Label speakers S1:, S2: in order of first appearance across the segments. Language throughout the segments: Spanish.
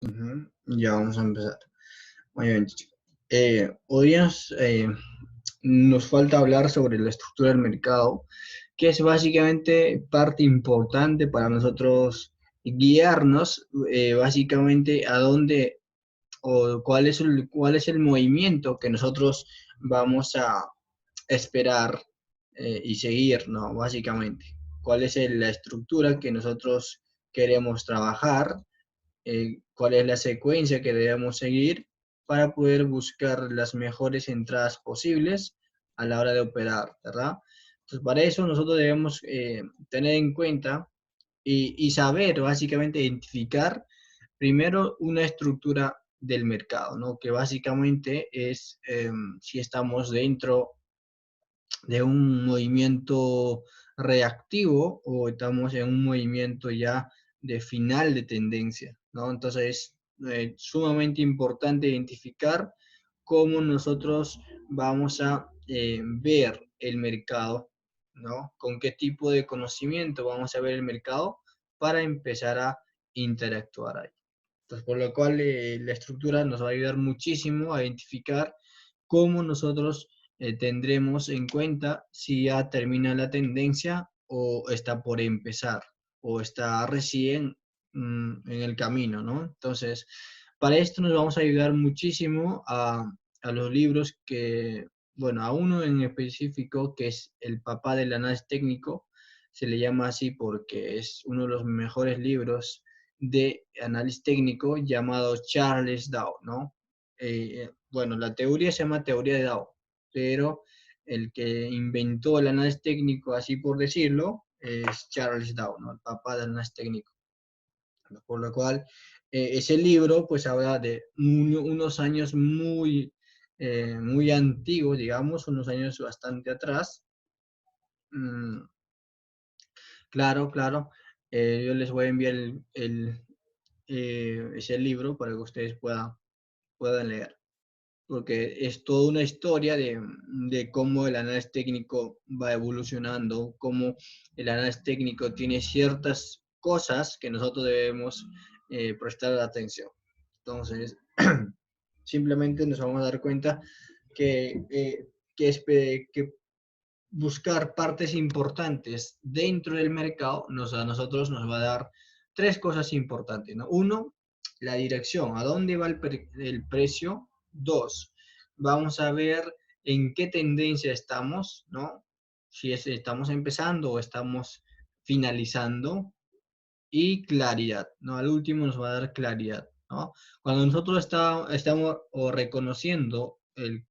S1: Ujú. Ya vamos a empezar. Muy bien, Chicho. Hoy nos falta hablar sobre la estructura del mercado, que es básicamente parte importante para nosotros guiarnos, básicamente a dónde o cuál es el movimiento que nosotros vamos a esperar y seguir, ¿no? Básicamente, cuál es la estructura que nosotros queremos trabajar, cuál es la secuencia que debemos seguir para poder buscar las mejores entradas posibles a la hora de operar, ¿verdad? Entonces, para eso nosotros debemos tener en cuenta y saber, básicamente, identificar primero una estructura del mercado, ¿no? Que básicamente es si estamos dentro de un movimiento reactivo o estamos en un movimiento ya de final de tendencia, ¿no? Entonces es sumamente importante identificar cómo nosotros vamos a ver el mercado, ¿no? Con qué tipo de conocimiento vamos a ver el mercado para empezar a interactuar ahí. Entonces, por lo cual la estructura nos va a ayudar muchísimo a identificar cómo nosotros tendremos en cuenta si ya termina la tendencia o está por empezar o está recién en el camino, ¿no? Entonces, para esto nos vamos a ayudar muchísimo a los libros bueno, a uno en específico que es el papá del análisis técnico, se le llama así porque es uno de los mejores libros de análisis técnico llamado Charles Dow, ¿no? Bueno, la teoría se llama teoría de Dow, pero el que inventó el análisis técnico, así por decirlo, es Charles Dow, ¿no? El papá del análisis técnico. Por lo cual, ese libro pues habla de unos años muy antiguos, digamos, unos años bastante atrás. Mm, claro, claro. Yo les voy a enviar ese libro para que ustedes puedan leer, porque es toda una historia de cómo el análisis técnico va evolucionando, cómo el análisis técnico tiene ciertas cosas que nosotros debemos prestar atención. Entonces, simplemente nos vamos a dar cuenta que buscar partes importantes dentro del mercado a nosotros nos va a dar tres cosas importantes, ¿no? Uno, la dirección, a dónde va el precio. Dos, vamos a ver en qué tendencia estamos, ¿no? Si estamos empezando o estamos finalizando. Y claridad, ¿no? Al último nos va a dar claridad, ¿no? Cuando nosotros estamos o reconociendo el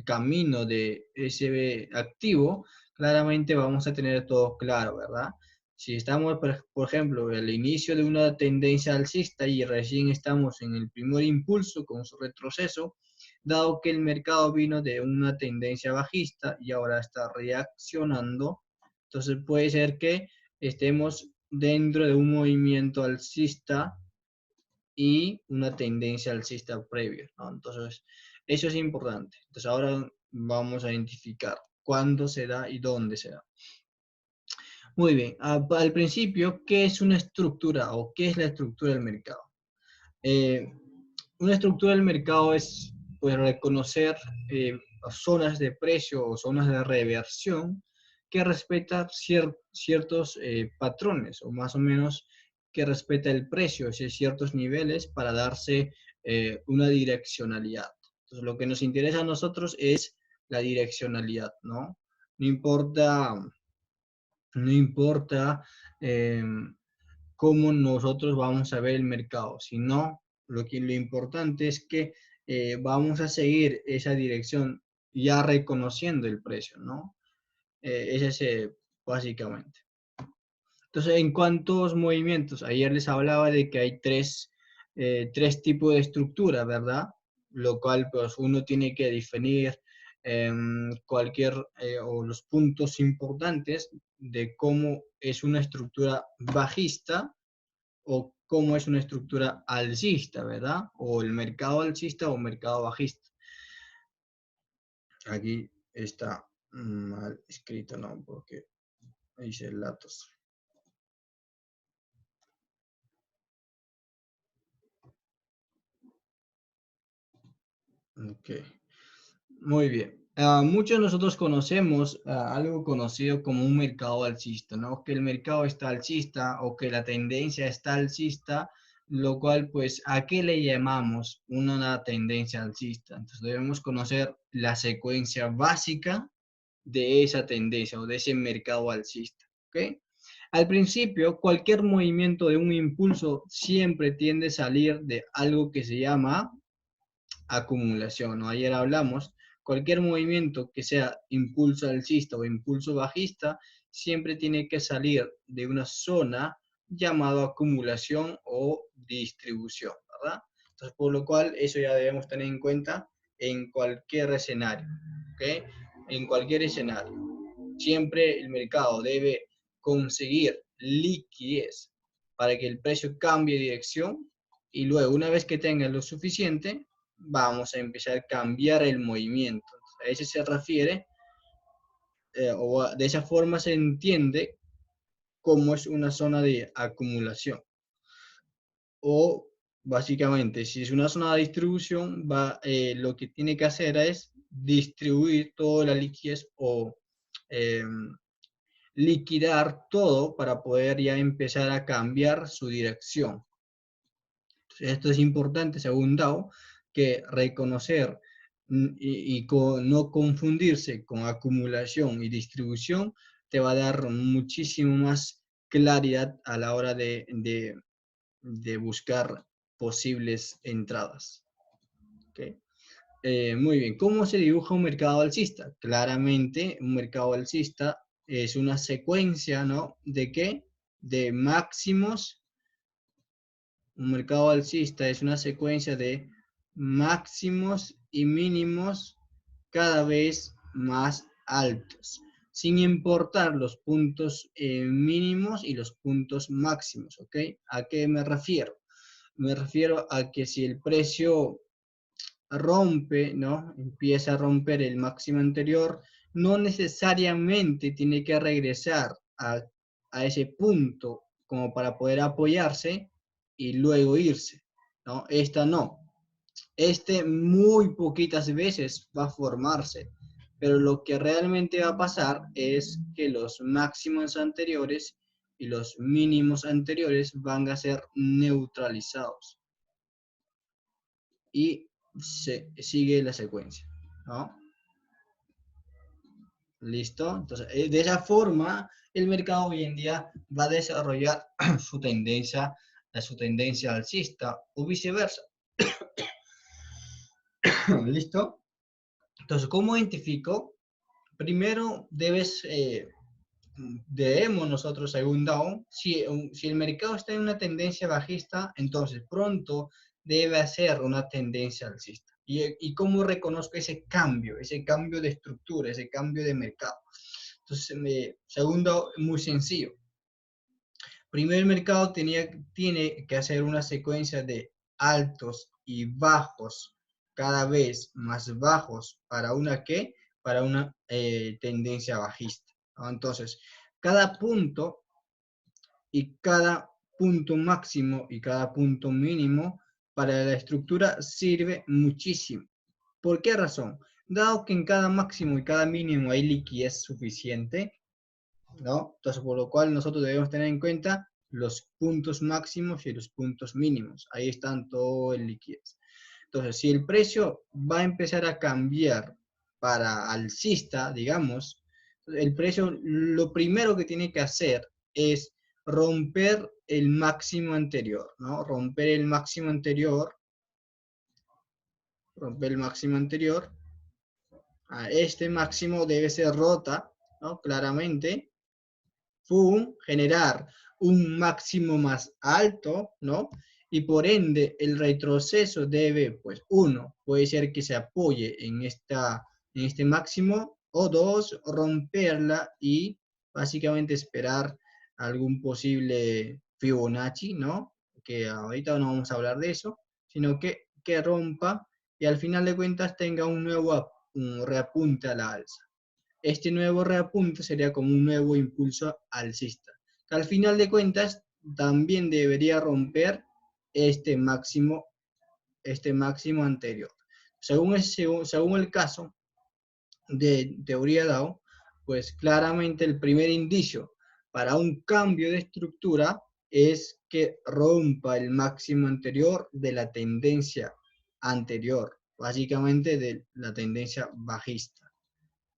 S1: camino de ese activo, claramente vamos a tener todo claro, ¿verdad? Si estamos, por ejemplo, al inicio de una tendencia alcista y recién estamos en el primer impulso con su retroceso, dado que el mercado vino de una tendencia bajista y ahora está reaccionando, entonces puede ser que estemos dentro de un movimiento alcista y una tendencia alcista previa, ¿no? Entonces, eso es importante. Entonces, ahora vamos a identificar cuándo se da y dónde se da. Muy bien, al principio, ¿qué es una estructura o qué es la estructura del mercado? Eh, una estructura del mercado es pues, reconocer zonas de precio o zonas de reversión que respeta ciertos patrones o más o menos que respeta el precio, es decir, ciertos niveles para darse una direccionalidad. Entonces, lo que nos interesa a nosotros es la direccionalidad, ¿no? No importa, no importa eh, cómo nosotros vamos a ver el mercado, sino lo importante es que vamos a seguir esa dirección ya reconociendo el precio, ¿no? Ese es básicamente. Entonces, en cuantos movimientos, ayer les hablaba de que hay tres tipos de estructura, ¿verdad? Lo cual, pues, uno tiene que definir o los puntos importantes de cómo es una estructura bajista o cómo es una estructura alcista, ¿verdad? O el mercado alcista o mercado bajista. Aquí está mal escrito, ¿no? Porque hice el datos. Ok, muy bien. Muchos de nosotros conocemos algo conocido como un mercado alcista, ¿no? Que el mercado está alcista o que la tendencia está alcista, lo cual, pues, ¿a qué le llamamos una tendencia alcista? Entonces debemos conocer la secuencia básica de esa tendencia o de ese mercado alcista, ¿ok? Al principio, cualquier movimiento de un impulso siempre tiende a salir de algo que se llama acumulación, ¿no? Ayer hablamos, cualquier movimiento que sea impulso alcista o impulso bajista, siempre tiene que salir de una zona llamada acumulación o distribución, ¿verdad? Entonces, por lo cual, eso ya debemos tener en cuenta en cualquier escenario, ¿ok? En cualquier escenario. Siempre el mercado debe conseguir liquidez para que el precio cambie de dirección y luego, una vez que tenga lo suficiente, vamos a empezar a cambiar el movimiento. A eso se refiere, o de esa forma se entiende cómo es una zona de acumulación. O básicamente, si es una zona de distribución, lo que tiene que hacer es distribuir toda la liquidez o eh, liquidar todo para poder ya empezar a cambiar su dirección. Esto es importante, según Dow, que reconocer no confundirse con acumulación y distribución te va a dar muchísimo más claridad a la hora de buscar posibles entradas. ¿Okay? Muy bien, ¿cómo se dibuja un mercado alcista? Claramente, un mercado alcista es una secuencia, ¿no? ¿De qué? De máximos. Un mercado alcista es una secuencia de máximos y mínimos cada vez más altos, sin importar los puntos mínimos y los puntos máximos, ¿ok? ¿A qué me refiero? Me refiero a que si el precio rompe, ¿no? Empieza a romper el máximo anterior, no necesariamente tiene que regresar a ese punto como para poder apoyarse y luego irse, ¿no? Esta no. Este muy poquitas veces va a formarse, pero lo que realmente va a pasar es que los máximos anteriores y los mínimos anteriores van a ser neutralizados y se sigue la secuencia, ¿no? ¿Listo? Entonces, de esa forma, el mercado hoy en día va a desarrollar su tendencia alcista o viceversa. ¿Listo? Entonces, ¿cómo identifico? Primero, debemos nosotros, según Dow, si el mercado está en una tendencia bajista, entonces pronto debe hacer una tendencia alcista. ¿Y cómo reconozco ese cambio de estructura, ese cambio de mercado? Entonces, segundo, muy sencillo. Primero, el mercado tiene que hacer una secuencia de altos y bajos, cada vez más bajos, para una tendencia bajista, ¿no? Entonces, cada punto y cada punto máximo y cada punto mínimo para la estructura sirve muchísimo. ¿Por qué razón? Dado que en cada máximo y cada mínimo hay liquidez suficiente, ¿no? Entonces, por lo cual nosotros debemos tener en cuenta los puntos máximos y los puntos mínimos. Ahí están todo el liquidez. Entonces, si el precio va a empezar a cambiar para alcista, digamos, el precio lo primero que tiene que hacer es romper el máximo anterior, ¿no? Romper el máximo anterior. Este máximo debe ser rota, ¿no? Claramente. Generar un máximo más alto, ¿no? Y por ende el retroceso debe, pues, uno, puede ser que se apoye en este máximo, o dos, romperla y básicamente esperar algún posible Fibonacci, ¿no? Que ahorita no vamos a hablar de eso, sino que rompa y al final de cuentas tenga un reapunte a la alza. Este nuevo reapunte sería como un nuevo impulso alcista, que al final de cuentas también debería romper este máximo anterior. Según el caso de teoría DAO, pues claramente el primer indicio para un cambio de estructura es que rompa el máximo anterior de la tendencia anterior, básicamente de la tendencia bajista.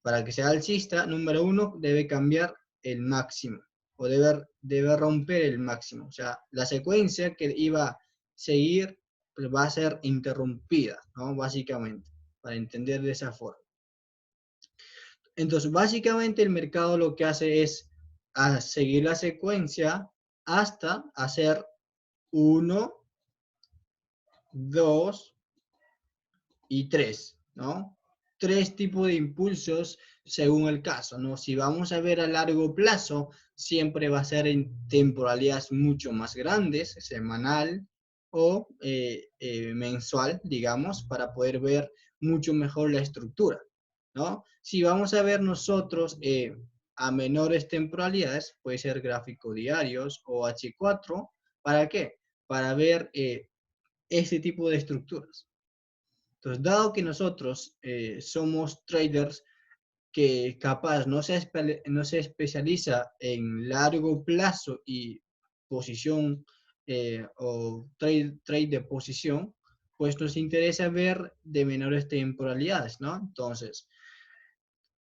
S1: Para que sea alcista, número uno, debe cambiar el máximo, o debe romper el máximo. O sea, la secuencia que iba a seguir pues, va a ser interrumpida, ¿no? Básicamente, para entender de esa forma. Entonces, básicamente el mercado lo que hace es seguir la secuencia hasta hacer 1, 2 y 3, ¿no? 3 tipos de impulsos según el caso, ¿no? Si vamos a ver a largo plazo, siempre va a ser en temporalidades mucho más grandes, semanal o mensual, digamos, para poder ver mucho mejor la estructura, ¿no? Si vamos a ver nosotros a menores temporalidades, puede ser gráfico diarios o H4, ¿para qué? Para ver este tipo de estructuras. Entonces, dado que nosotros somos traders que capaz no se especializa en largo plazo y posición o trade de posición, pues nos interesa ver de menores temporalidades, ¿no? Entonces,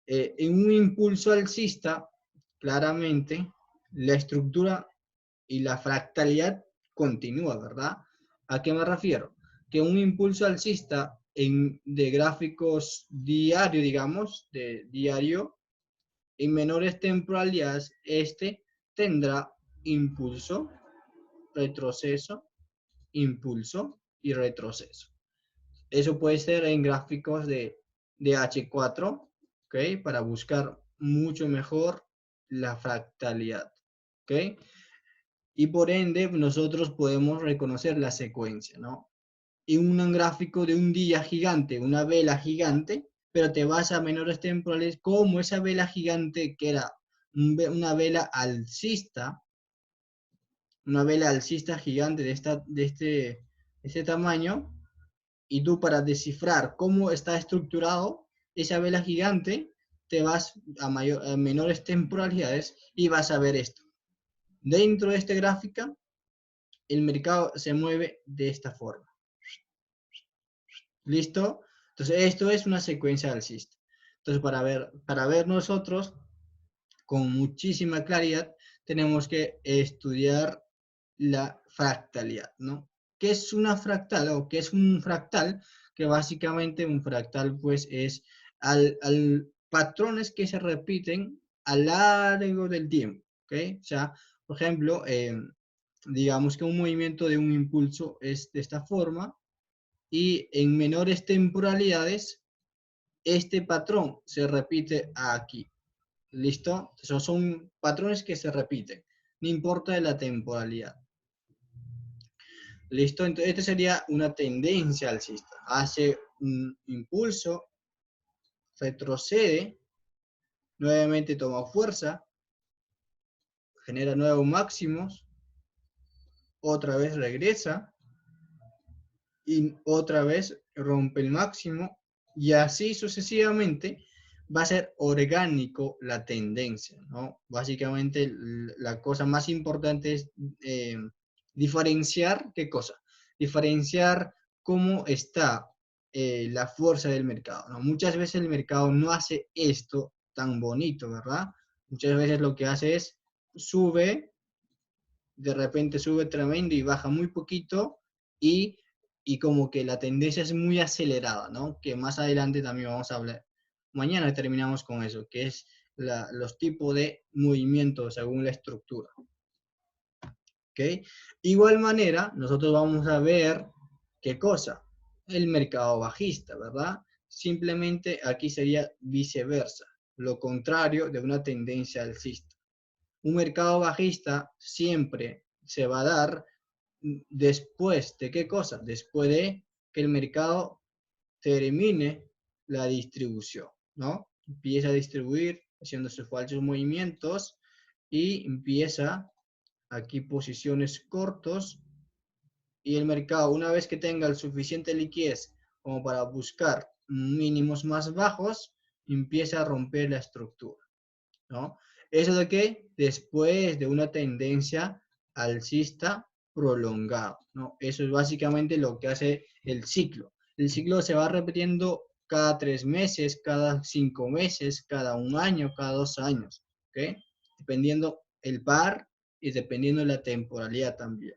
S1: en un impulso alcista, claramente, la estructura y la fractalidad continúa, ¿verdad? ¿A qué me refiero? Que un impulso alcista de gráficos diario, digamos, de diario, en menores temporalidades, tendrá impulso, retroceso, impulso y retroceso. Eso puede ser en gráficos de H4, ¿ok? Para buscar mucho mejor la fractalidad, ¿ok? Y por ende, nosotros podemos reconocer la secuencia, ¿no? En un gráfico de un día gigante, una vela gigante, pero te vas a menores temporales, como esa vela gigante que era una vela alcista gigante de este tamaño, y tú para descifrar cómo está estructurado esa vela gigante, te vas a menores temporalidades y vas a ver esto. Dentro de esta gráfica, el mercado se mueve de esta forma. ¿Listo? Entonces, esto es una secuencia alcista. Entonces, para ver nosotros con muchísima claridad, tenemos que estudiar la fractalidad, ¿no? ¿Qué es una fractal o qué es un fractal? Que básicamente un fractal pues es patrones que se repiten a lo largo del tiempo, ¿ok? O sea, por ejemplo, digamos que un movimiento de un impulso es de esta forma y en menores temporalidades este patrón se repite aquí. ¿Listo? Esos son patrones que se repiten, no importa la temporalidad. ¿Listo? Entonces, esta sería una tendencia alcista. Hace un impulso, retrocede, nuevamente toma fuerza, genera nuevos máximos, otra vez regresa, y otra vez rompe el máximo, y así sucesivamente va a ser orgánico la tendencia, ¿no? Básicamente la cosa más importante es diferenciar, ¿qué cosa? Diferenciar cómo está la fuerza del mercado, ¿no? Muchas veces el mercado no hace esto tan bonito, ¿verdad? Muchas veces lo que hace es sube, de repente sube tremendo y baja muy poquito, y como que la tendencia es muy acelerada, ¿no? Que más adelante también vamos a hablar. Mañana terminamos con eso, que es los tipos de movimientos según la estructura. ¿Ok? Igual manera, nosotros vamos a ver, ¿qué cosa? El mercado bajista, ¿verdad? Simplemente aquí sería viceversa, lo contrario de una tendencia alcista. Un mercado bajista siempre se va a dar después de qué cosa? Después de que el mercado termine la distribución, ¿no? Empieza a distribuir haciendo sus falsos movimientos y empieza aquí posiciones cortos, y el mercado, una vez que tenga el suficiente liquidez como para buscar mínimos más bajos, empieza a romper la estructura, ¿no? ¿Eso de qué? Después de una tendencia alcista prolongada, ¿no? Eso es básicamente lo que hace el ciclo. El ciclo se va repitiendo cada 3 meses, cada 5 meses, cada 1 año, cada 2 años, ¿ok? Dependiendo el par y dependiendo la temporalidad también.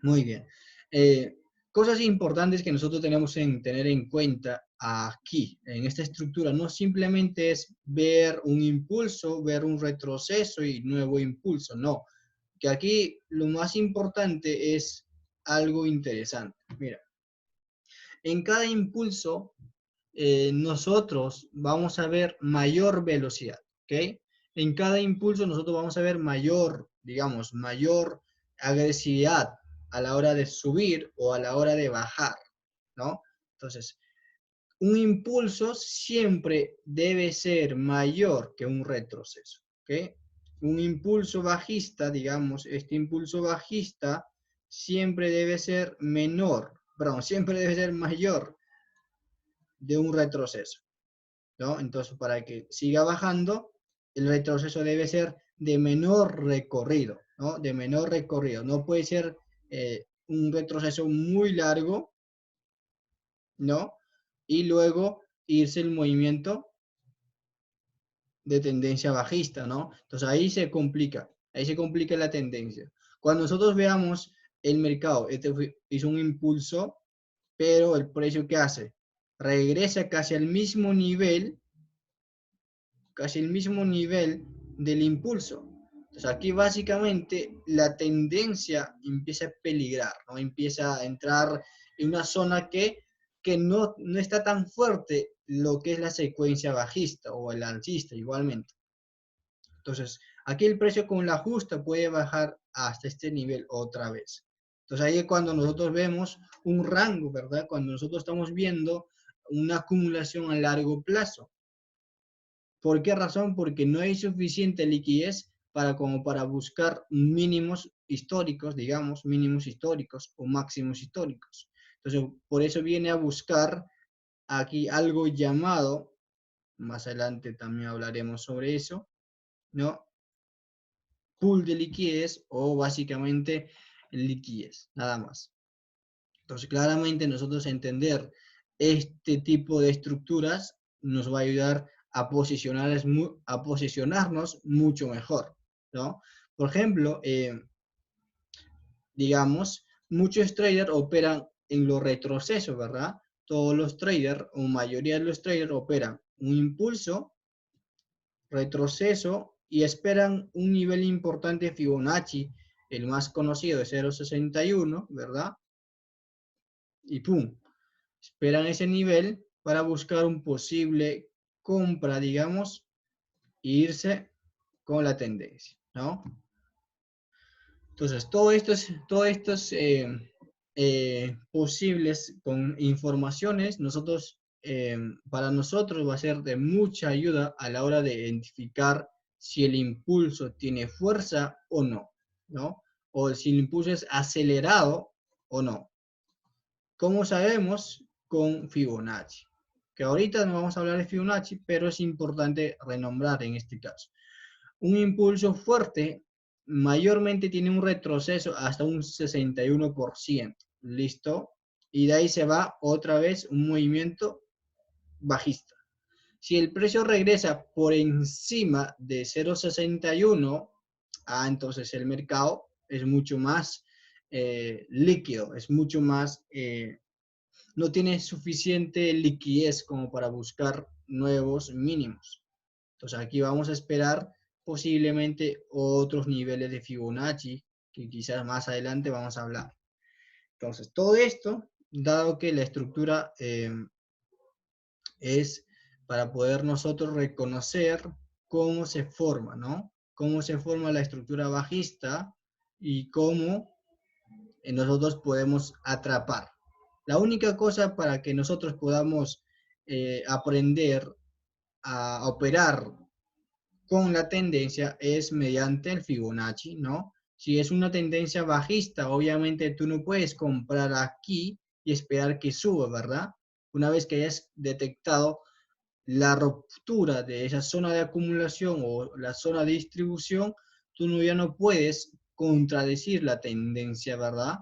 S1: Muy bien. Eh, Cosas importantes que nosotros tenemos que tener en cuenta aquí, en esta estructura, no simplemente es ver un impulso, ver un retroceso y nuevo impulso, no. Que aquí lo más importante es algo interesante. Mira, en cada impulso nosotros vamos a ver mayor velocidad, ¿ok? En cada impulso nosotros vamos a ver mayor, digamos, mayor agresividad a la hora de subir o a la hora de bajar, ¿no? Entonces, un impulso siempre debe ser mayor que un retroceso, ¿ok? Un impulso bajista, digamos, este impulso bajista siempre debe ser menor, perdón, siempre debe ser mayor de un retroceso, ¿no? Entonces, para que siga bajando, el retroceso debe ser de menor recorrido, ¿no? De menor recorrido. No puede ser un retroceso muy largo, ¿no? Y luego irse el movimiento de tendencia bajista, ¿no? Entonces ahí se complica la tendencia. Cuando nosotros veamos el mercado, este hizo un impulso, pero el precio que hace, regresa casi al mismo nivel del impulso. Entonces aquí básicamente la tendencia empieza a peligrar, ¿no? Empieza a entrar en una zona que no está tan fuerte lo que es la secuencia bajista o el alcista igualmente. Entonces aquí el precio con la justa puede bajar hasta este nivel otra vez. Entonces ahí es cuando nosotros vemos un rango, ¿verdad? Cuando nosotros estamos viendo una acumulación a largo plazo. ¿Por qué razón? Porque no hay suficiente liquidez como para buscar mínimos históricos, digamos, mínimos históricos o máximos históricos. Entonces, por eso viene a buscar aquí algo llamado, más adelante también hablaremos sobre eso, ¿no? Pool de liquidez o básicamente liquidez, nada más. Entonces, claramente nosotros entender este tipo de estructuras nos va a ayudar a posicionarnos mucho mejor, ¿no? Por ejemplo, digamos, muchos traders operan en los retrocesos, ¿verdad? Todos los traders, o mayoría de los traders, operan un impulso, retroceso y esperan un nivel importante de Fibonacci, el más conocido de 0,61, ¿verdad? Y pum, esperan ese nivel para buscar un posible compra, digamos, e irse con la tendencia, ¿no? Entonces, todo estos posibles con informaciones, para nosotros va a ser de mucha ayuda a la hora de identificar si el impulso tiene fuerza o no, ¿no? O si el impulso es acelerado o no. ¿Cómo sabemos? Con Fibonacci. Que ahorita no vamos a hablar de Fibonacci, pero es importante renombrar en este caso. Un impulso fuerte mayormente tiene un retroceso hasta un 61%. ¿Listo? Y de ahí se va otra vez un movimiento bajista. Si el precio regresa por encima de 0,61, entonces el mercado es mucho más líquido, es mucho más no tiene suficiente liquidez como para buscar nuevos mínimos. Entonces aquí vamos a esperar posiblemente otros niveles de Fibonacci que quizás más adelante vamos a hablar. Entonces todo esto, dado que la estructura es para poder nosotros reconocer cómo se forma, ¿no? Cómo se forma la estructura bajista y cómo nosotros podemos atrapar. La única cosa para que nosotros podamos aprender a operar con la tendencia es mediante el Fibonacci, ¿no? Si es una tendencia bajista, obviamente tú no puedes comprar aquí y esperar que suba, ¿verdad? Una vez que hayas detectado la ruptura de esa zona de acumulación o la zona de distribución, tú ya no puedes contradecir la tendencia, ¿verdad?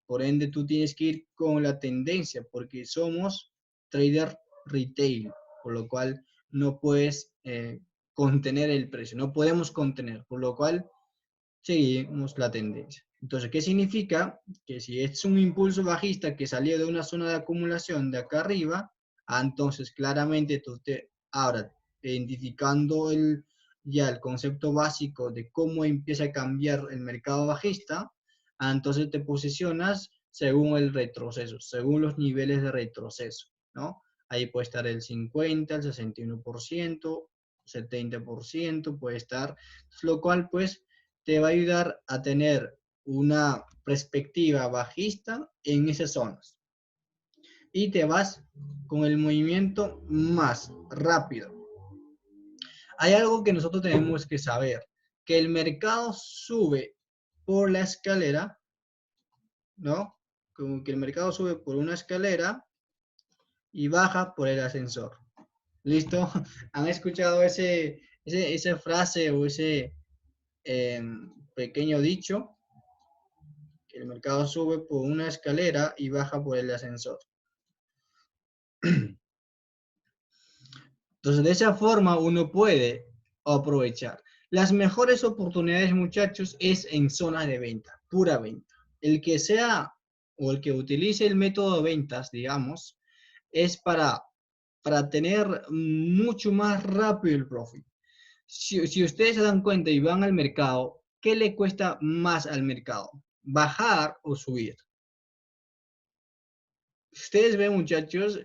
S1: Por ende, tú tienes que ir con la tendencia, porque somos trader retail, por lo cual no puedes contener el precio, no podemos contener, por lo cual seguimos la tendencia. Entonces, ¿qué significa? Que si es un impulso bajista que salió de una zona de acumulación de acá arriba, entonces claramente tú ahora identificando ya el concepto básico de cómo empieza a cambiar el mercado bajista, entonces te posicionas según el retroceso, según los niveles de retroceso, ¿no? Ahí puede estar el 50, el 61%, 70%, puede estar, lo cual pues te va a ayudar a tener una perspectiva bajista en esas zonas. Y te vas con el movimiento más rápido. Hay algo que nosotros tenemos que saber, que el mercado sube por la escalera, ¿no? Como que el mercado sube por una escalera y baja por el ascensor. ¿Listo? ¿Han escuchado esa frase o ese pequeño dicho? Que el mercado sube por una escalera y baja por el ascensor. Entonces, de esa forma uno puede aprovechar. Las mejores oportunidades, muchachos, es en zonas de venta, pura venta. El que sea o el que utilice el método de ventas, digamos, es para tener mucho más rápido el profit. Si ustedes se dan cuenta y van al mercado, ¿qué le cuesta más al mercado? ¿Bajar o subir? Ustedes ven, muchachos,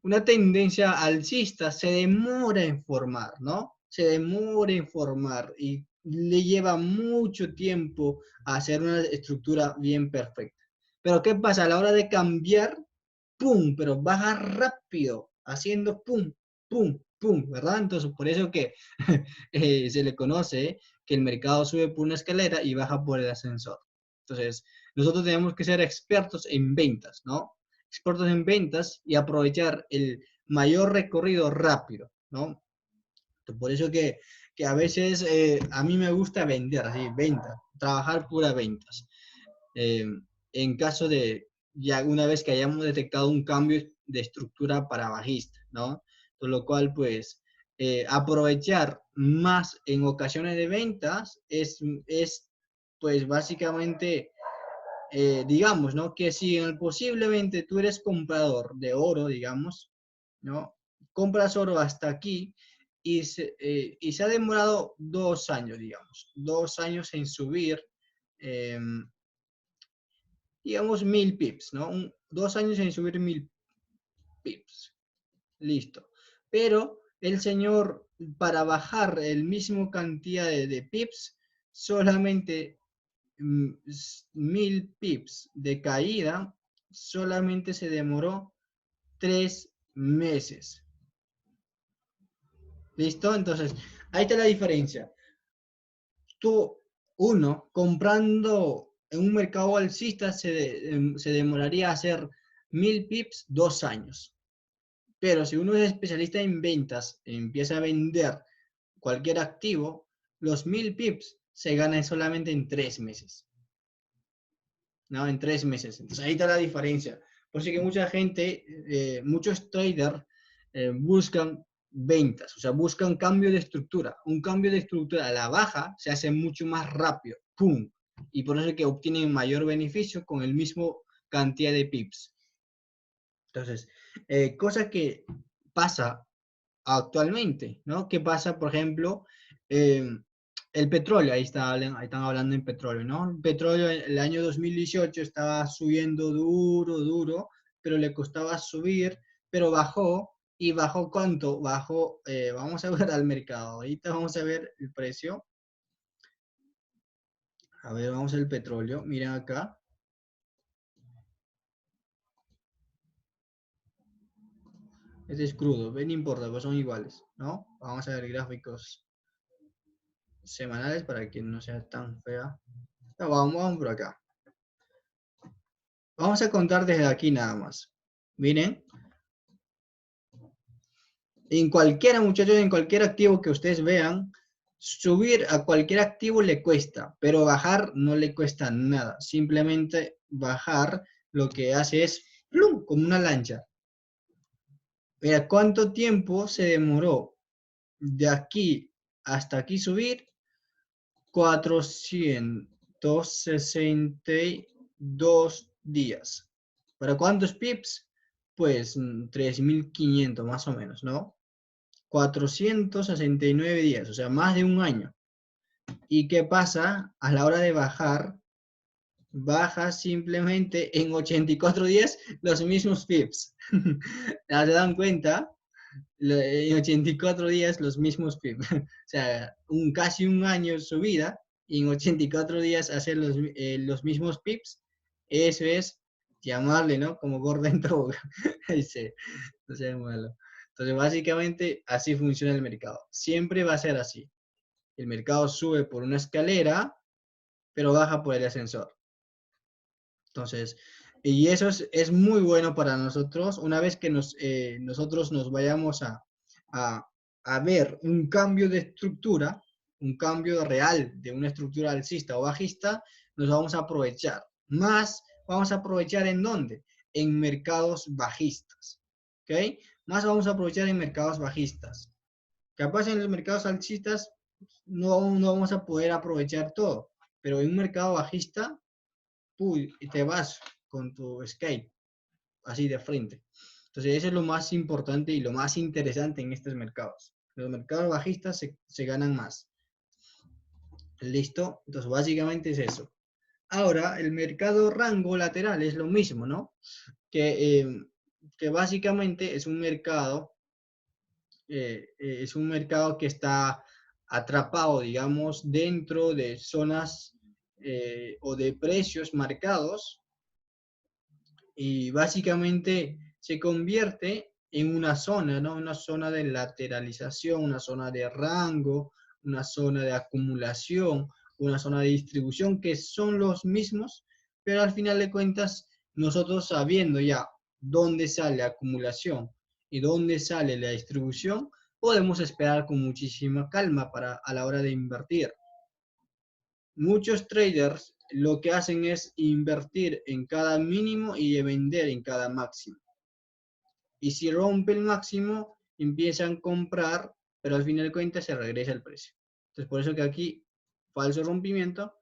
S1: una tendencia alcista se demora en formar, ¿no? Se demora en formar y le lleva mucho tiempo a hacer una estructura bien perfecta. Pero ¿qué pasa? A la hora de cambiar, ¡pum! Pero baja rápido, haciendo ¡pum! ¡Pum! ¡Pum! ¿Verdad? Entonces, por eso que se le conoce que el mercado sube por una escalera y baja por el ascensor. Entonces, nosotros tenemos que ser expertos en ventas, ¿no? Expertos en ventas y aprovechar el mayor recorrido rápido, ¿no? Por eso que a veces a mí me gusta vender, así, venta, trabajar pura ventas. Eh, en caso de, ya una vez que hayamos detectado un cambio de estructura para bajista, ¿no? Con lo cual, pues, aprovechar más en ocasiones de ventas es pues, básicamente digamos, ¿no? Que si posiblemente tú eres comprador de oro, digamos, ¿no? Compras oro hasta aquí y se ha demorado 2 años, digamos, 2 años en subir, eh, digamos, 1000 pips, ¿no? 2 años en subir 1000 pips, listo. Pero el señor, para bajar el mismo cantidad de pips, solamente 1000 pips de caída, solamente se demoró 3 meses. ¿Listo? Entonces, ahí está la diferencia. Tú, uno, comprando en un mercado alcista se demoraría a hacer 1000 pips 2 años. Pero si uno es especialista en ventas, empieza a vender cualquier activo, los 1000 pips se ganan solamente en 3 meses. ¿No? En 3 meses. Entonces ahí está la diferencia. Por eso que mucha gente, muchos traders buscan ventas, o sea, buscan cambio de estructura. Un cambio de estructura a la baja se hace mucho más rápido. ¡Pum! Y por eso es que obtienen mayor beneficio con el mismo cantidad de pips. Entonces, cosa que pasa actualmente, ¿no? ¿Qué pasa, por ejemplo, eh, el petróleo? Ahí están hablando en petróleo, ¿no? El petróleo el año 2018 estaba subiendo duro, duro, pero le costaba subir, pero bajó. ¿Y bajó cuánto? Bajó, vamos a ver al mercado. Ahorita vamos a ver el precio. A ver, vamos al petróleo. Miren acá. Este es crudo, ven, no importa, pues son iguales, ¿no? Vamos a ver gráficos semanales para que no sea tan fea. No, vamos por acá. Vamos a contar desde aquí nada más. Miren, en cualquiera, muchachos, en cualquier activo que ustedes vean, subir a cualquier activo le cuesta, pero bajar no le cuesta nada. Simplemente bajar lo que hace es ¡plum!, como una lancha. Mira, ¿cuánto tiempo se demoró de aquí hasta aquí subir? 462 días. ¿Para cuántos pips? Pues 3.500 más o menos, ¿no? 469 días, o sea, más de un año. ¿Y qué pasa? A la hora de bajar, baja simplemente en 84 días los mismos pips. ¿Se dan cuenta? En 84 días los mismos pips. O sea, casi un año subida y en 84 días hacer los mismos pips. Eso es llamarle, ¿no? Como gorda en toga. Dice, no sea malo. Entonces, básicamente, así funciona el mercado. Siempre va a ser así. El mercado sube por una escalera, pero baja por el ascensor. Entonces, y eso es muy bueno para nosotros. Una vez que nosotros nos vayamos a, a ver un cambio de estructura, un cambio real de una estructura alcista o bajista, nos vamos a aprovechar. Más vamos a aprovechar ¿en dónde? En mercados bajistas. ¿Ok? Más vamos a aprovechar en mercados bajistas. Capaz en los mercados alcistas no vamos a poder aprovechar todo, pero en un mercado bajista, uy, te vas con tu skate así de frente. Entonces eso es lo más importante y lo más interesante en estos mercados. Los mercados bajistas se ganan más. ¿Listo? Entonces básicamente es eso. Ahora, el mercado rango lateral es lo mismo, ¿no? Que básicamente es un mercado que está atrapado, digamos, dentro de zonas o de precios marcados y básicamente se convierte en una zona, ¿no? Una zona de lateralización, una zona de rango, una zona de acumulación, una zona de distribución, que son los mismos, pero al final de cuentas, nosotros sabiendo ya dónde sale la acumulación y dónde sale la distribución, podemos esperar con muchísima calma a la hora de invertir. Muchos traders lo que hacen es invertir en cada mínimo y vender en cada máximo. Y si rompe el máximo, empiezan a comprar, pero al final de cuentas se regresa el precio. Entonces, por eso que aquí, falso rompimiento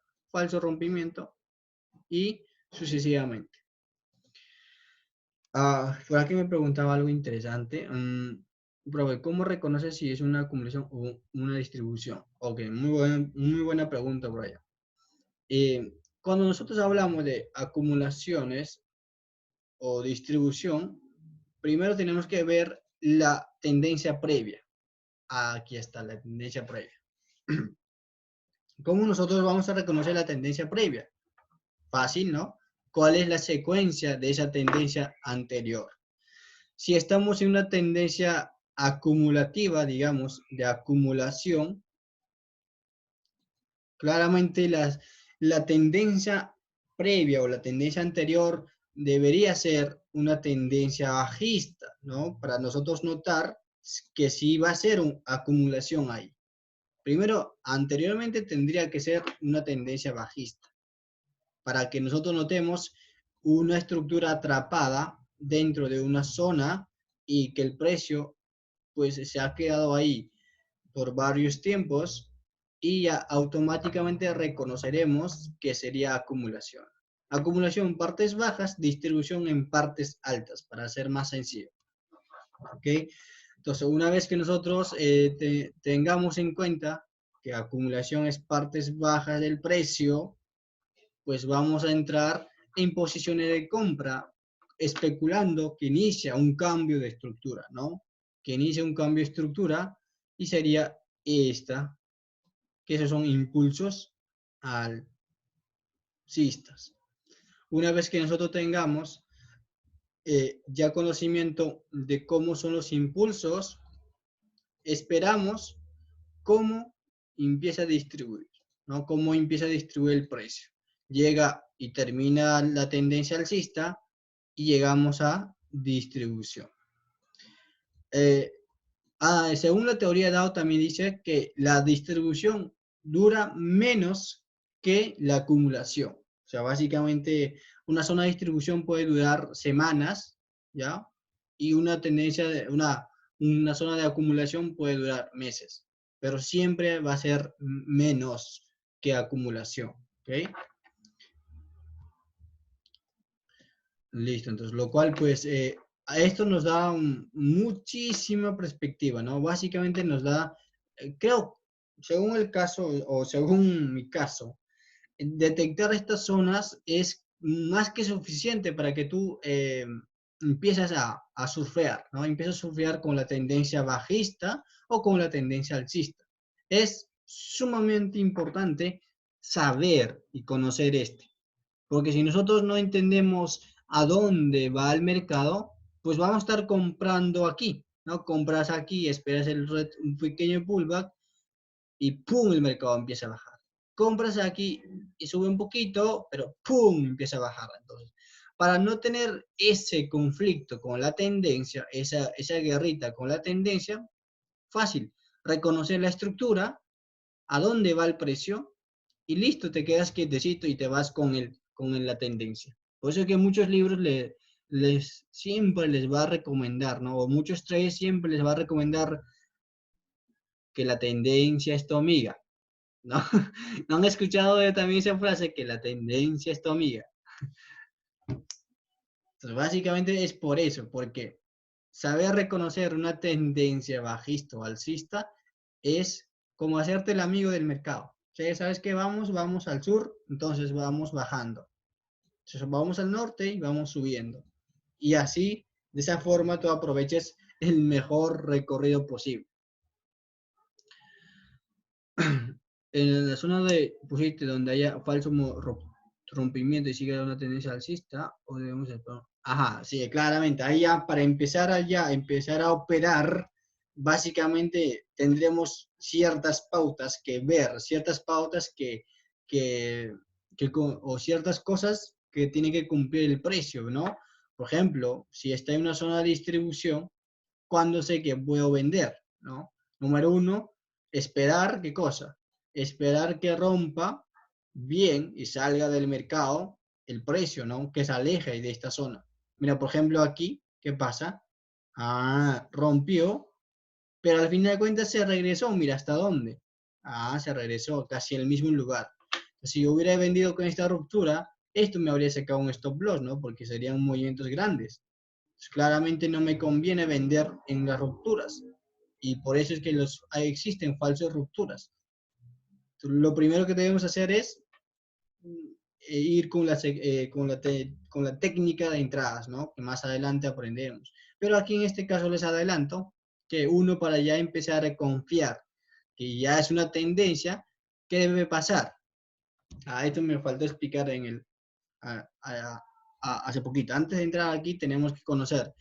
S1: y sucesivamente. Por aquí me preguntaba algo interesante. Profe, ¿cómo reconoce si es una acumulación o una distribución? Ok, muy buena pregunta, Brian. Cuando nosotros hablamos de acumulaciones o distribución, primero tenemos que ver la tendencia previa. Aquí está la tendencia previa. ¿Cómo nosotros vamos a reconocer la tendencia previa? Fácil, ¿no? ¿Cuál es la secuencia de esa tendencia anterior? Si estamos en una tendencia acumulativa, digamos, de acumulación, claramente la tendencia previa o la tendencia anterior debería ser una tendencia bajista, ¿no? Para nosotros notar que sí va a ser una acumulación ahí. Primero, anteriormente tendría que ser una tendencia bajista, para que nosotros notemos una estructura atrapada dentro de una zona y que el precio pues se ha quedado ahí por varios tiempos y ya automáticamente reconoceremos que sería acumulación. Acumulación en partes bajas, distribución en partes altas, para ser más sencillo. ¿Ok? Entonces, una vez que nosotros tengamos en cuenta que acumulación es partes bajas del precio, pues vamos a entrar en posiciones de compra especulando que inicia un cambio de estructura, ¿no? Que inicia un cambio de estructura y sería esta, que esos son impulsos alcistas. Una vez que nosotros tengamos ya conocimiento de cómo son los impulsos, esperamos cómo empieza a distribuir, ¿no? Cómo empieza a distribuir el precio. Llega y termina la tendencia alcista y llegamos a distribución. Según la teoría de Dow también dice que la distribución dura menos que la acumulación. O sea, básicamente una zona de distribución puede durar semanas, ¿ya? Y una tendencia, una zona de acumulación puede durar meses, pero siempre va a ser menos que acumulación, ¿ok? Listo, entonces, lo cual, pues, a esto nos da muchísima perspectiva, ¿no? Básicamente nos da, creo, según el caso, o según mi caso, detectar estas zonas es más que suficiente para que tú empieces a surfear, ¿no? Empiezas a surfear con la tendencia bajista o con la tendencia alcista. Es sumamente importante saber y conocer este. Porque si nosotros no entendemos a dónde va el mercado, pues vamos a estar comprando aquí, ¿no? Compras aquí, esperas un pequeño pullback y ¡pum! El mercado empieza a bajar. Compras aquí y sube un poquito, pero ¡pum! Empieza a bajar. Entonces, para no tener ese conflicto con la tendencia, esa guerrita con la tendencia, fácil, reconocer la estructura, a dónde va el precio y listo, te quedas quietecito y te vas con la tendencia. Por eso es que muchos libros siempre les va a recomendar, ¿no? O muchos traders siempre les va a recomendar que la tendencia es tu amiga, ¿no? ¿No han escuchado también esa frase que la tendencia es tu amiga? Entonces, básicamente es por eso, porque saber reconocer una tendencia bajista o alcista es como hacerte el amigo del mercado. ¿Sí? ¿Sabes qué? Vamos al sur, entonces vamos bajando. Entonces vamos al norte y vamos subiendo. Y así, de esa forma, tú aproveches el mejor recorrido posible. En la zona de pusiste donde haya falso rompimiento y sigue una tendencia alcista, o debemos esperar. Ajá, sí, claramente. Ahí ya, para empezar empezar a operar, básicamente tendremos ciertas pautas que ver, ciertas pautas o ciertas cosas que tiene que cumplir el precio, ¿no? Por ejemplo, si está en una zona de distribución, ¿cuándo sé que puedo vender? ¿No? Número uno, esperar, ¿qué cosa? Esperar que rompa bien y salga del mercado el precio, ¿no? Que se aleje de esta zona. Mira, por ejemplo, aquí, ¿qué pasa? Ah, rompió, pero al final de cuentas se regresó, mira, ¿hasta dónde? Ah, se regresó, casi en el mismo lugar. Si yo hubiera vendido con esta ruptura, esto me habría sacado un stop loss, ¿no? Porque serían movimientos grandes. Pues claramente no me conviene vender en las rupturas. Y por eso es que existen falsas rupturas. Lo primero que debemos hacer es ir con la técnica de entradas, ¿no? Que más adelante aprenderemos. Pero aquí en este caso les adelanto que uno para ya empezar a confiar que ya es una tendencia, ¿qué debe pasar? Esto me faltó explicar hace poquito. Antes de entrar aquí tenemos que conocer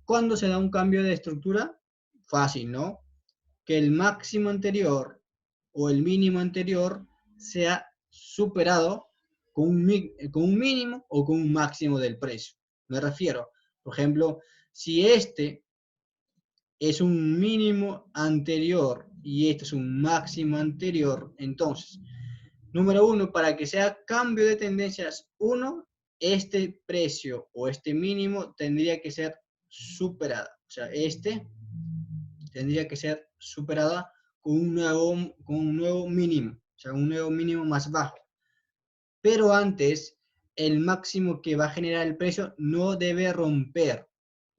S1: cuándo se da un cambio de estructura. Fácil, ¿no? Que el máximo anterior o el mínimo anterior sea superado con un mínimo o con un máximo del precio. Me refiero, por ejemplo, si este es un mínimo anterior y este es un máximo anterior, entonces, número uno, para que sea cambio de tendencias, uno, este precio o este mínimo tendría que ser superado. O sea, este tendría que ser superada con un nuevo mínimo, o sea, un nuevo mínimo más bajo. Pero antes, el máximo que va a generar el precio no debe romper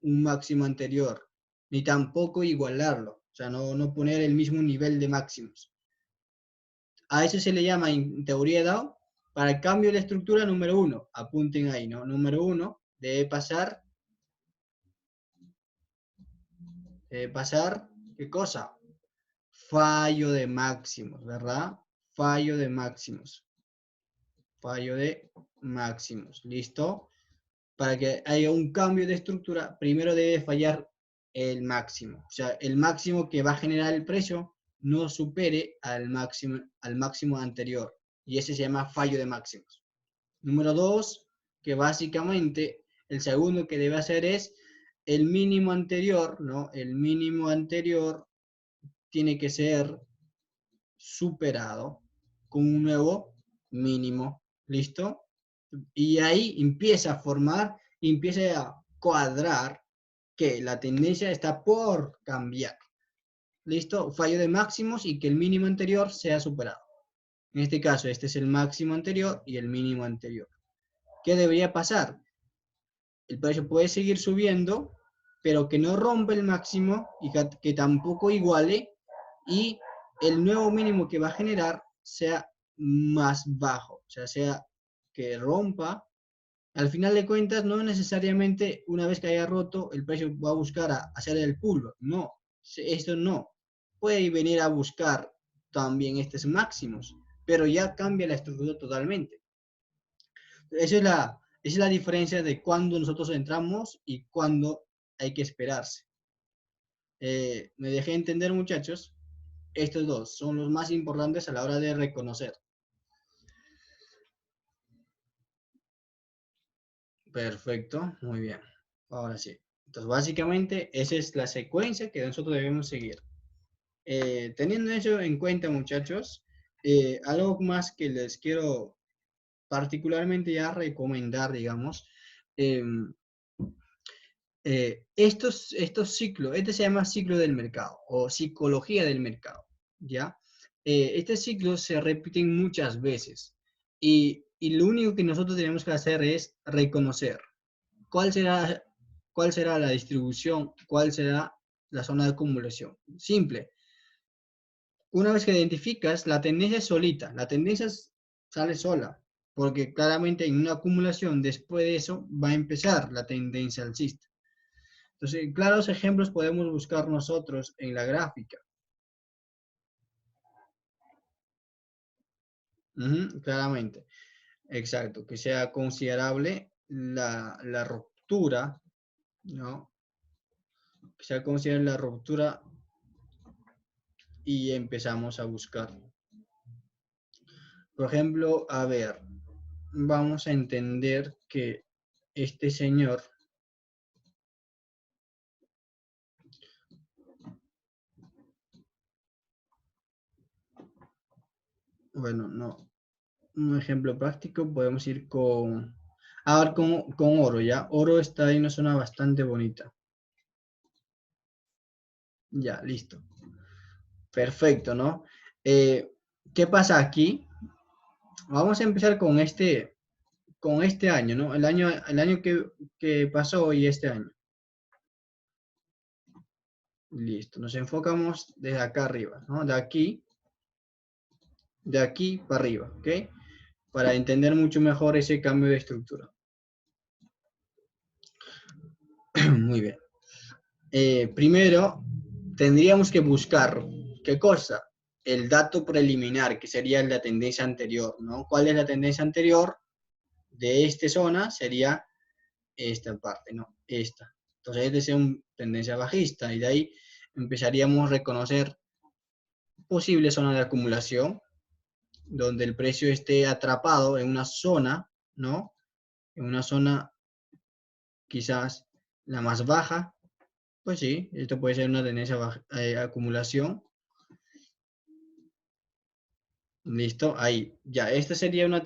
S1: un máximo anterior, ni tampoco igualarlo, o sea, no poner el mismo nivel de máximos. A eso se le llama en teoría de Dow, para el cambio de la estructura, número uno, apunten ahí, ¿no? Número uno, debe pasar, ¿qué cosa? Fallo de máximos, ¿verdad? Fallo de máximos. Fallo de máximos. ¿Listo? Para que haya un cambio de estructura, primero debe fallar el máximo. O sea, el máximo que va a generar el precio no supere al máximo anterior. Y ese se llama fallo de máximos. Número 2, que básicamente el segundo que debe hacer es el mínimo anterior, ¿no? El mínimo anterior tiene que ser superado con un nuevo mínimo. ¿Listo? Y ahí empieza a cuadrar que la tendencia está por cambiar. ¿Listo? Fallo de máximos y que el mínimo anterior sea superado. En este caso, este es el máximo anterior y el mínimo anterior. ¿Qué debería pasar? El precio puede seguir subiendo, pero que no rompa el máximo y que tampoco iguale, y el nuevo mínimo que va a generar sea más bajo, o sea que rompa. Al final de cuentas, no necesariamente una vez que haya roto, el precio va a buscar hacer el pullback. No, esto no. Puede venir a buscar también estos máximos, pero ya cambia la estructura totalmente. Esa es la diferencia de cuando nosotros entramos y cuando hay que esperarse. Me dejé entender, muchachos. Estos dos son los más importantes a la hora de reconocer. Perfecto, muy bien. Ahora sí. Entonces, básicamente, esa es la secuencia que nosotros debemos seguir. Teniendo eso en cuenta, muchachos, algo más que les quiero particularmente ya recomendar, digamos, eh, estos ciclos, este se llama ciclo del mercado o psicología del mercado, ¿ya? Este ciclo se repiten muchas veces y lo único que nosotros tenemos que hacer es reconocer cuál será, cuál será la distribución, cuál será la zona de acumulación. Simple. Una vez que identificas, la tendencia es solita, la tendencia sale sola, porque claramente en una acumulación después de eso va a empezar la tendencia alcista. Entonces, claros ejemplos podemos buscar nosotros en la gráfica. Claramente, exacto, que sea considerable la ruptura, ¿no? Que sea considerable la ruptura y empezamos a buscar. Por ejemplo, a ver, vamos a entender que este señor, bueno, no, un ejemplo práctico, podemos ir a ver, con oro, ¿ya? Oro está en una zona bastante bonita. Ya, listo. Perfecto, ¿no? ¿Qué pasa aquí? Vamos a empezar con este año, ¿no? El año que pasó y este año. Listo, nos enfocamos desde acá arriba, ¿no? De aquí para arriba, ¿ok? Para entender mucho mejor ese cambio de estructura. Muy bien. Primero, tendríamos que buscar, ¿qué cosa? El dato preliminar, que sería la tendencia anterior, ¿no? ¿Cuál es la tendencia anterior de esta zona? Sería esta parte, ¿no? Esta. Entonces, esta es una tendencia bajista y de ahí empezaríamos a reconocer posibles zonas de acumulación donde el precio esté atrapado en una zona, ¿no? En una zona quizás la más baja, pues sí, esto puede ser una tendencia acumulación. Listo, ahí, ya, esta sería una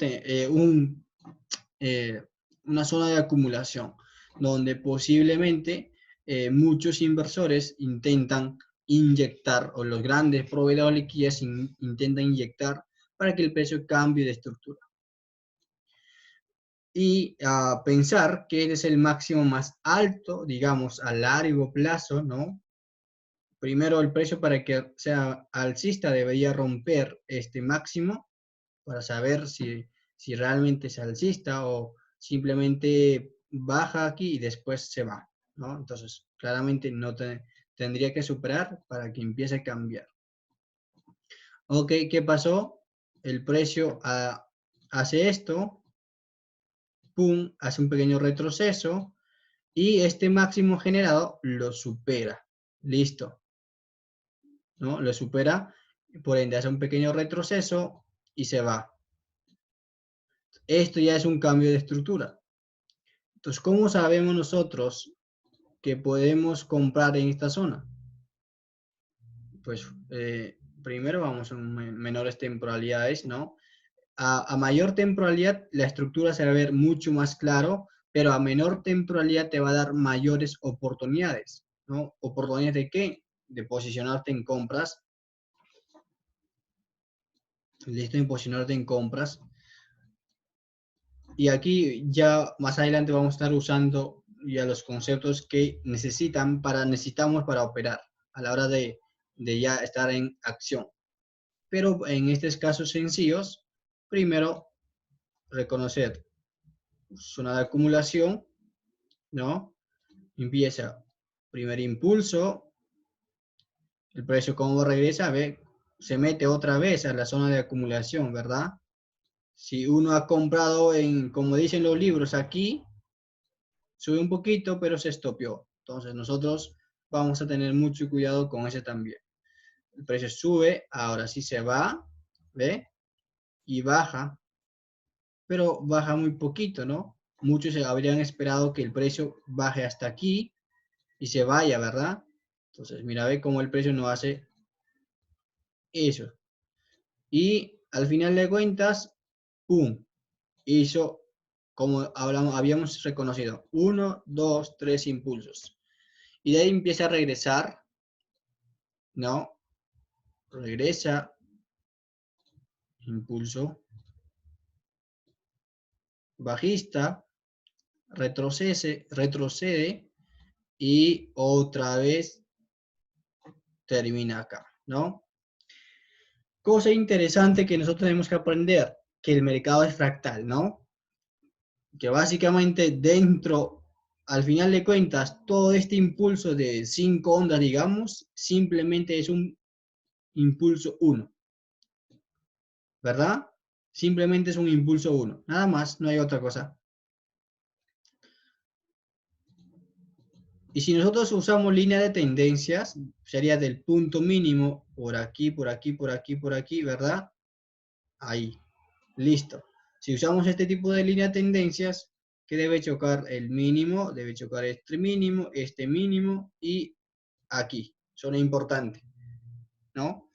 S1: zona de acumulación, donde posiblemente muchos inversores intentan inyectar, o los grandes proveedores de liquidez intentan inyectar para que el precio cambie de estructura. Y pensar que ese es el máximo más alto, digamos, a largo plazo, ¿no? Primero, el precio para que sea alcista debería romper este máximo para saber si realmente es alcista o simplemente baja aquí y después se va, ¿no? Entonces, claramente no tendría que superar para que empiece a cambiar. Ok, ¿qué pasó? El precio hace esto, pum, hace un pequeño retroceso y este máximo generado lo supera. Listo, ¿no? Lo supera, por ende hace un pequeño retroceso y se va. Esto ya es un cambio de estructura. Entonces, ¿cómo sabemos nosotros que podemos comprar en esta zona? Pues primero vamos a menores temporalidades, ¿no? A mayor temporalidad la estructura se va a ver mucho más claro, pero a menor temporalidad te va a dar mayores oportunidades, ¿no? ¿Oportunidades de qué? De posicionarte en compras. Listo, en posicionarte en compras. Y aquí ya más adelante vamos a estar usando ya los conceptos que necesitamos para operar a la hora de ya estar en acción. Pero en estos casos sencillos, primero reconocer zona de acumulación, ¿no? Empieza primer impulso, el precio como regresa, ve, se mete otra vez a la zona de acumulación, ¿verdad? Si uno ha comprado en, como dicen los libros, aquí, sube un poquito, pero se estopió. Entonces nosotros vamos a tener mucho cuidado con ese también. El precio sube, ahora sí se va, ¿ve? Y baja, pero baja muy poquito, ¿no? Muchos habrían esperado que el precio baje hasta aquí y se vaya, ¿verdad? Entonces, mira, ve cómo el precio no hace eso. Y al final de cuentas, ¡pum! Hizo, como habíamos reconocido, 1, 2, 3 impulsos. Y de ahí empieza a regresar, ¿no? Regresa, impulso bajista, retrocede y otra vez termina acá, ¿no? Cosa interesante que nosotros tenemos que aprender, que el mercado es fractal, ¿no? Que básicamente dentro, al final de cuentas, todo este impulso de 5 ondas, digamos, simplemente es un impulso 1, ¿verdad? Simplemente es un impulso 1, nada más, no hay otra cosa. Y si nosotros usamos línea de tendencias, sería del punto mínimo por aquí, por aquí, por aquí, por aquí, ¿verdad? Ahí, listo. Si usamos este tipo de línea de tendencias, ¿qué debe chocar? El mínimo, debe chocar este mínimo y aquí. Son importantes, ¿no?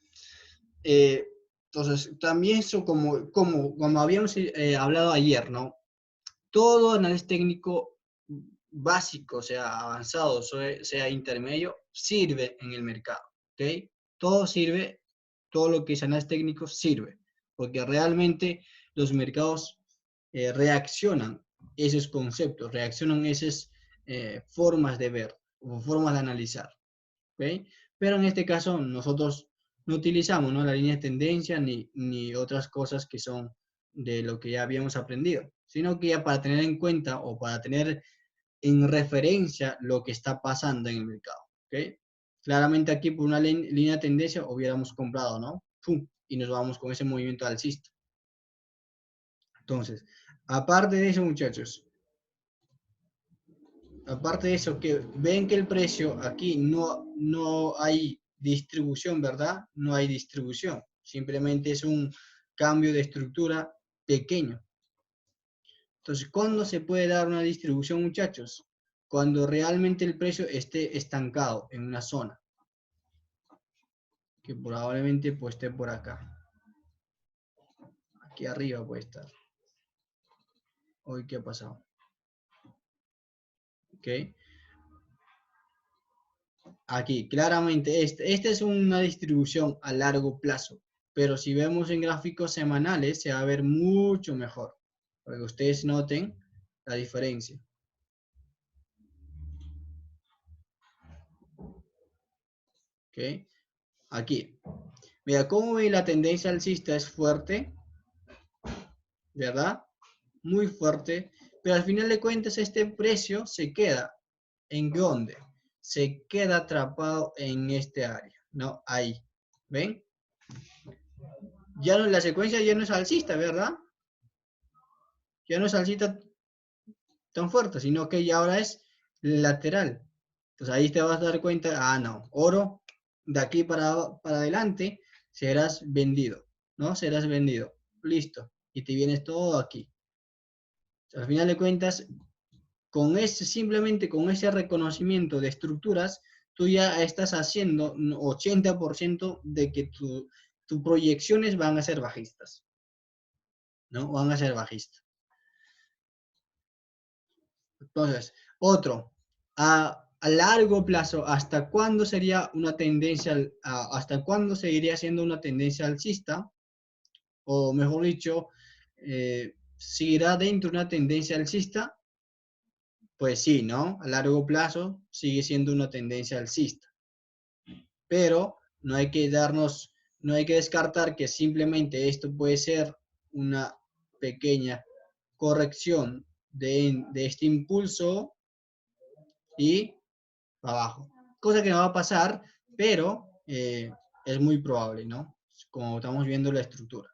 S1: Entonces, también eso como habíamos hablado ayer, ¿no? Todo análisis técnico básico, sea avanzado, sea intermedio, sirve en el mercado, ¿ok? Todo sirve, todo lo que es análisis técnico sirve, porque realmente los mercados reaccionan esos conceptos, reaccionan esas formas de ver o formas de analizar, ¿ok? Pero en este caso nosotros no utilizamos, ¿no?, la línea de tendencia ni otras cosas que son de lo que ya habíamos aprendido, sino que ya para tener en cuenta o para tener en referencia lo que está pasando en el mercado, ¿ok? Claramente aquí por una línea de tendencia hubiéramos comprado, ¿no? ¡Pum! Y nos vamos con ese movimiento alcista. Entonces, aparte de eso, muchachos, aparte de eso, que ven que el precio aquí no hay distribución, ¿verdad? No hay distribución. Simplemente es un cambio de estructura pequeño. Entonces, ¿cuándo se puede dar una distribución, muchachos? Cuando realmente el precio esté estancado en una zona, que probablemente pues, esté por acá. Aquí arriba puede estar. Hoy, ¿qué ha pasado? ¿Ok? Aquí, claramente, esta es una distribución a largo plazo, pero si vemos en gráficos semanales, se va a ver mucho mejor, para que ustedes noten la diferencia. ¿Ok? Aquí. Mira, cómo ve la tendencia alcista es fuerte, ¿verdad? Muy fuerte, pero al final de cuentas este precio se queda, ¿en dónde? Se queda atrapado en este área, ¿no? Ahí, ¿ven? Ya no, la secuencia ya no es alcista, ¿verdad? Ya no es alcista tan fuerte, sino que ya ahora es lateral. Entonces ahí te vas a dar cuenta, ah, no, oro, de aquí para adelante serás vendido, ¿no? Serás vendido, listo, y te vienes todo aquí. Al final de cuentas, con simplemente con ese reconocimiento de estructuras, tú ya estás haciendo un 80% de que tus proyecciones van a ser bajistas, ¿no? Van a ser bajistas. Entonces, otro, a largo plazo, ¿hasta cuándo sería una tendencia, hasta cuándo seguiría siendo una tendencia alcista? O mejor dicho, ¿seguirá dentro de una tendencia alcista? Pues sí, ¿no? A largo plazo sigue siendo una tendencia alcista. Pero no hay que descartar que simplemente esto puede ser una pequeña corrección de este impulso y abajo. Cosa que no va a pasar, pero es muy probable, ¿no? Como estamos viendo la estructura.